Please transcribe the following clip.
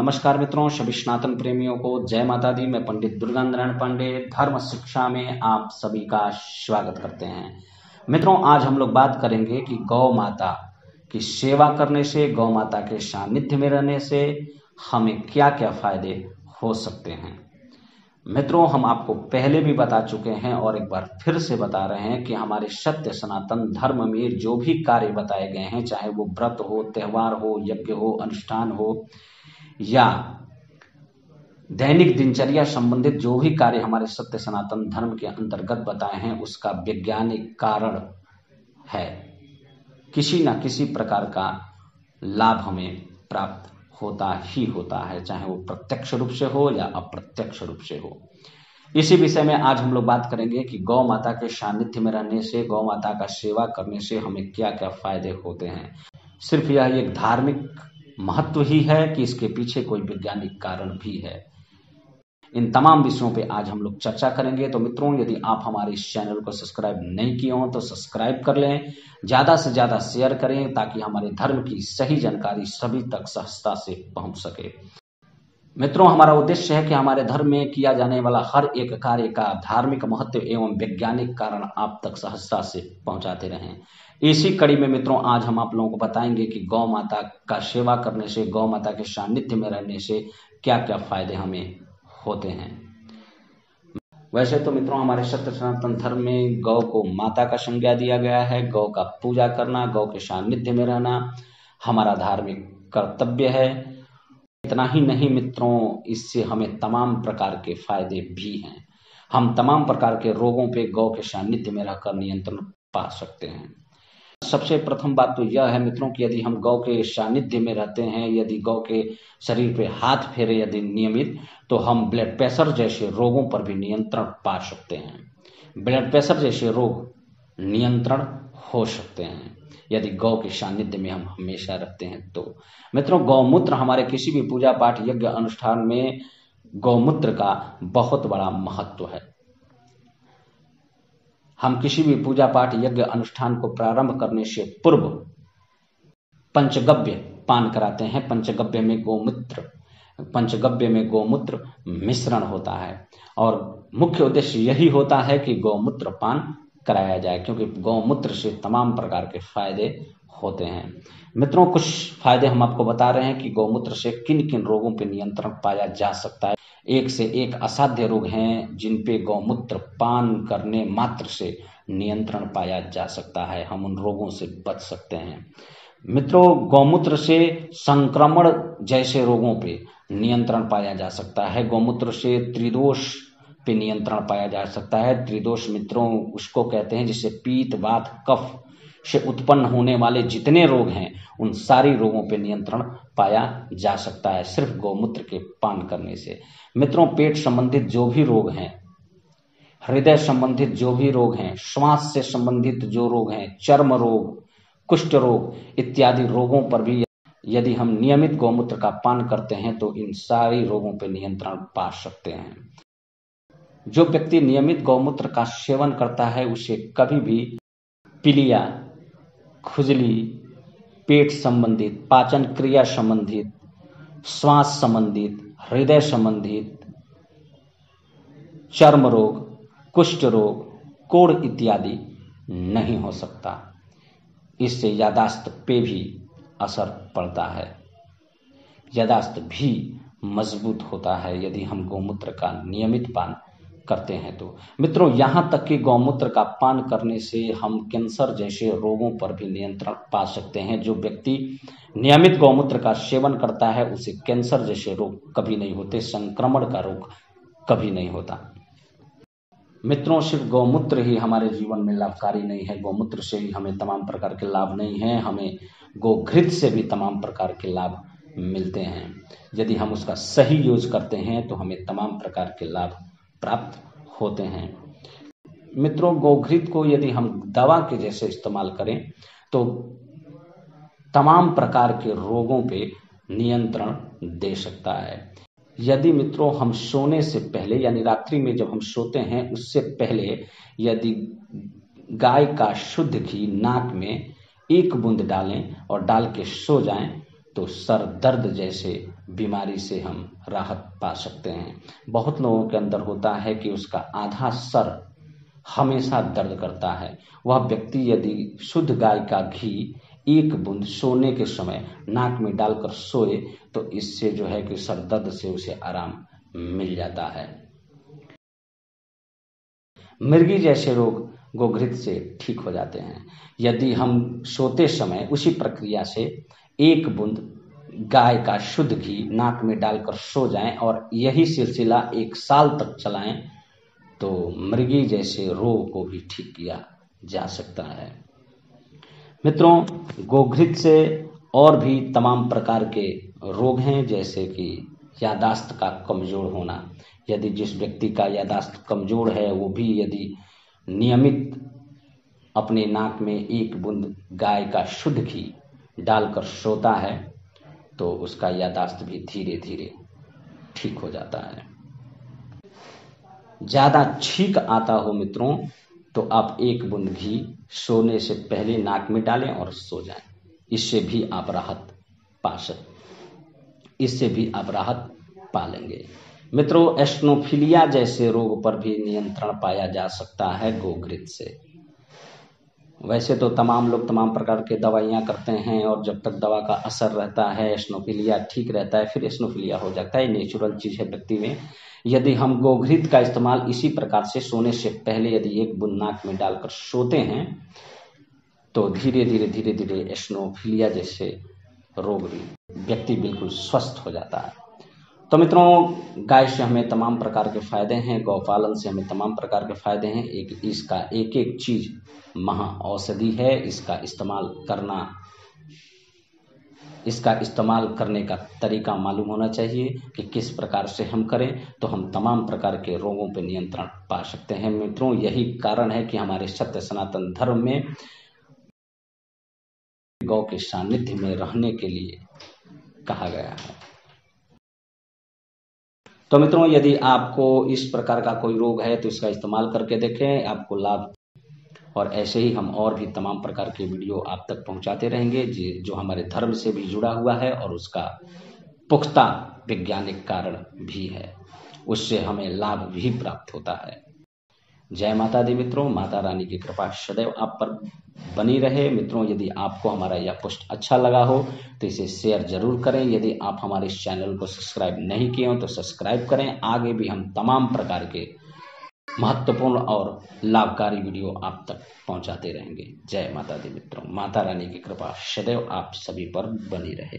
नमस्कार मित्रों, सभी सनातन प्रेमियों को जय माता दी। मैं पंडित दुर्गा नारायण पांडे धर्म शिक्षा में आप सभी का स्वागत करते हैं। मित्रों, आज हम लोग बात करेंगे कि गौ माता की सेवा करने से, गौ माता के सानिध्य में रहने से हमें क्या क्या फायदे हो सकते हैं। मित्रों, हम आपको पहले भी बता चुके हैं और एक बार फिर से बता रहे हैं कि हमारे सत्य सनातन धर्म में जो भी कार्य बताए गए हैं, चाहे वो व्रत हो, त्योहार हो, यज्ञ हो, अनुष्ठान हो या दैनिक दिनचर्या संबंधित जो भी कार्य हमारे सत्य सनातन धर्म के अंतर्गत बताए हैं, उसका वैज्ञानिक कारण है। किसी न किसी प्रकार का लाभ हमें प्राप्त होता ही होता है, चाहे वो प्रत्यक्ष रूप से हो या अप्रत्यक्ष रूप से हो। इसी विषय में आज हम लोग बात करेंगे कि गौ माता के सानिध्य में रहने से, गौ माता का सेवा करने से हमें क्या क्या फायदे होते हैं। सिर्फ यह एक धार्मिक महत्व ही है कि इसके पीछे कोई वैज्ञानिक कारण भी है। इन तमाम विषयों पे आज हम लोग चर्चा करेंगे। तो मित्रों, यदि आप हमारे इस चैनल को सब्सक्राइब नहीं किए हो तो सब्सक्राइब कर लें, ज्यादा से ज्यादा शेयर करें ताकि हमारे धर्म की सही जानकारी सभी तक सहजता से पहुंच सके। मित्रों, हमारा उद्देश्य है कि हमारे धर्म में किया जाने वाला हर एक कार्य का धार्मिक महत्व एवं वैज्ञानिक कारण आप तक सहजता से पहुंचाते रहें। इसी कड़ी में मित्रों, आज हम आप लोगों को बताएंगे कि गौ माता का सेवा करने से, गौ माता के सानिध्य में रहने से क्या क्या फायदे हमें होते हैं। वैसे तो मित्रों, हमारे सत्य सनातन धर्म में गौ को माता का संज्ञा दिया गया है। गौ का पूजा करना, गौ के सानिध्य में रहना हमारा धार्मिक कर्तव्य है। इतना ही नहीं मित्रों, इससे हमें तमाम प्रकार के फायदे भी हैं। हम तमाम प्रकार के रोगों पे गौ के सानिध्य में रहकर नियंत्रण पा सकते हैं। सबसे प्रथम बात तो यह है मित्रों कि यदि हम गौ के सानिध्य में रहते हैं, यदि गौ के शरीर पे हाथ फेरे यदि नियमित, तो हम ब्लड प्रेशर जैसे रोगों पर भी नियंत्रण पा सकते हैं। ब्लड प्रेशर जैसे रोग नियंत्रण हो सकते हैं यदि गौ के सानिध्य में हम हमेशा रहते हैं तो। मित्रों, गौमूत्र हमारे किसी भी पूजा पाठ, यज्ञ, अनुष्ठान में गौमूत्र का बहुत बड़ा महत्व है। हम किसी भी पूजा पाठ, यज्ञ, अनुष्ठान को प्रारंभ करने से पूर्व पंचगव्य पान कराते हैं। पंचगव्य में गौमूत्र मिश्रण होता है और मुख्य उद्देश्य यही होता है कि गौमूत्र पान कराया जाए, क्योंकि गौमूत्र से तमाम प्रकार के फायदे होते हैं। मित्रों, कुछ फायदे हम आपको बता रहे हैं कि गौमूत्र से किन किन रोगों पर नियंत्रण पाया जा सकता है। एक से एक असाध्य रोग हैं जिन पे गौमूत्र पान करने मात्र से नियंत्रण पाया जा सकता है। हम उन रोगों से बच सकते हैं। मित्रों, गौमूत्र से संक्रमण जैसे रोगों पे नियंत्रण पाया जा सकता है। गौमूत्र से त्रिदोष पे नियंत्रण पाया जा सकता है। त्रिदोष मित्रों उसको कहते हैं जिससे पीत, वात, कफ से उत्पन्न होने वाले जितने रोग हैं, उन सारी रोगों पे नियंत्रण पाया जा सकता है सिर्फ गौमूत्र के पान करने से। मित्रों, पेट संबंधित जो भी रोग हैं, हृदय संबंधित जो भी रोग हैं, श्वास से संबंधित जो रोग हैं, चर्म रोग, कुष्ठ रोग इत्यादि रोगों पर भी यदि हम नियमित गौमूत्र का पान करते हैं तो इन सारी रोगों पर नियंत्रण पा सकते हैं। जो व्यक्ति नियमित गौमूत्र का सेवन करता है उसे कभी भी पीलिया, खुजली, पेट संबंधित, पाचन क्रिया संबंधित, श्वास संबंधित, हृदय संबंधित, चर्म रोग, कुष्ठ रोग, कोढ़ इत्यादि नहीं हो सकता। इससे यादाश्त पे भी असर पड़ता है। यादाश्त भी मजबूत होता है यदि हम गौमूत्र का नियमित पान करते हैं तो। मित्रों, यहाँ तक कि गौमूत्र का पान करने से हम कैंसर जैसे रोगों पर भी नियंत्रण पा सकते हैं। जो व्यक्ति नियमित गौमूत्र का सेवन करता है उसे कैंसर जैसे रोग कभी नहीं होते, संक्रमण का रोग कभी नहीं होता। मित्रों, सिर्फ गौमूत्र ही हमारे जीवन में लाभकारी नहीं है। गौमूत्र से ही हमें तमाम प्रकार के लाभ नहीं हैं, हमें गोघृत से भी तमाम प्रकार के लाभ मिलते हैं। यदि हम उसका सही यूज करते हैं तो हमें तमाम प्रकार के लाभ प्राप्त होते हैं। मित्रों, गोघृत को यदि हम दवा के जैसे इस्तेमाल करें तो तमाम प्रकार के रोगों पे नियंत्रण दे सकता है। यदि मित्रों हम सोने से पहले यानी रात्रि में जब हम सोते हैं उससे पहले यदि गाय का शुद्ध घी नाक में 1 बूंद डालें और डाल के सो जाएं तो सर दर्द जैसे बीमारी से हम राहत पा सकते हैं। बहुत लोगों के अंदर होता है कि उसका आधा सर हमेशा दर्द करता है। वह व्यक्ति यदि शुद्ध गाय का घी एक बूंद सोने के समय नाक में डालकर सोए तो इससे जो है कि सर दर्द से उसे आराम मिल जाता है। मिर्गी जैसे रोग गोघृत से ठीक हो जाते हैं। यदि हम सोते समय उसी प्रक्रिया से एक बूंद गाय का शुद्ध घी नाक में डालकर सो जाएं और यही सिलसिला 1 साल तक चलाएं तो मृगी जैसे रोग को भी ठीक किया जा सकता है। मित्रों, गोघृत से और भी तमाम प्रकार के रोग हैं, जैसे कि यादाश्त का कमजोर होना। यदि जिस व्यक्ति का यादाश्त कमजोर है वो भी यदि नियमित अपने नाक में एक बूंद गाय का शुद्ध घी डालकर सोता है तो उसका यादाश्त भी धीरे धीरे ठीक हो जाता है। ज़्यादा छींक आता हो मित्रों तो आप एक बूंद घी सोने से पहले नाक में डालें और सो जाएं। इससे भी आप राहत पा लेंगे। मित्रों, एस्नोफिलिया जैसे रोग पर भी नियंत्रण पाया जा सकता है गोघृत से। वैसे तो तमाम लोग तमाम प्रकार के दवाइयाँ करते हैं और जब तक दवा का असर रहता है एस्नोफिलिया ठीक रहता है, फिर एस्नोफिलिया हो जाता है। नेचुरल चीज़ है व्यक्ति में। यदि हम गोघृत का इस्तेमाल इसी प्रकार से सोने से पहले यदि एक बूंद नाक में डालकर सोते हैं तो धीरे धीरे एस्नोफिलिया जैसे रोग भी व्यक्ति बिल्कुल स्वस्थ हो जाता है। तो मित्रों, गाय से हमें तमाम प्रकार के फायदे हैं, गौपालन से हमें तमाम प्रकार के फायदे हैं। इसका एक एक चीज महा औषधि है। इसका इस्तेमाल करने का तरीका मालूम होना चाहिए कि किस प्रकार से हम करें तो हम तमाम प्रकार के रोगों पर नियंत्रण पा सकते हैं। मित्रों, यही कारण है कि हमारे सत्य सनातन धर्म में गौ के सानिध्य में रहने के लिए कहा गया है। तो मित्रों, यदि आपको इस प्रकार का कोई रोग है तो इसका इस्तेमाल करके देखें, आपको लाभ। और ऐसे ही हम और भी तमाम प्रकार के वीडियो आप तक पहुंचाते रहेंगे जो हमारे धर्म से भी जुड़ा हुआ है और उसका पुख्ता वैज्ञानिक कारण भी है, उससे हमें लाभ भी प्राप्त होता है। जय माता दी मित्रों, माता रानी की कृपा सदैव आप पर बनी रहे। मित्रों, यदि आपको हमारा यह पोस्ट अच्छा लगा हो तो इसे शेयर जरूर करें। यदि आप हमारे इस चैनल को सब्सक्राइब नहीं किए हो तो सब्सक्राइब करें। आगे भी हम तमाम प्रकार के महत्वपूर्ण और लाभकारी वीडियो आप तक पहुंचाते रहेंगे। जय माता दी मित्रों, माता रानी की कृपा सदैव आप सभी पर बनी रहे।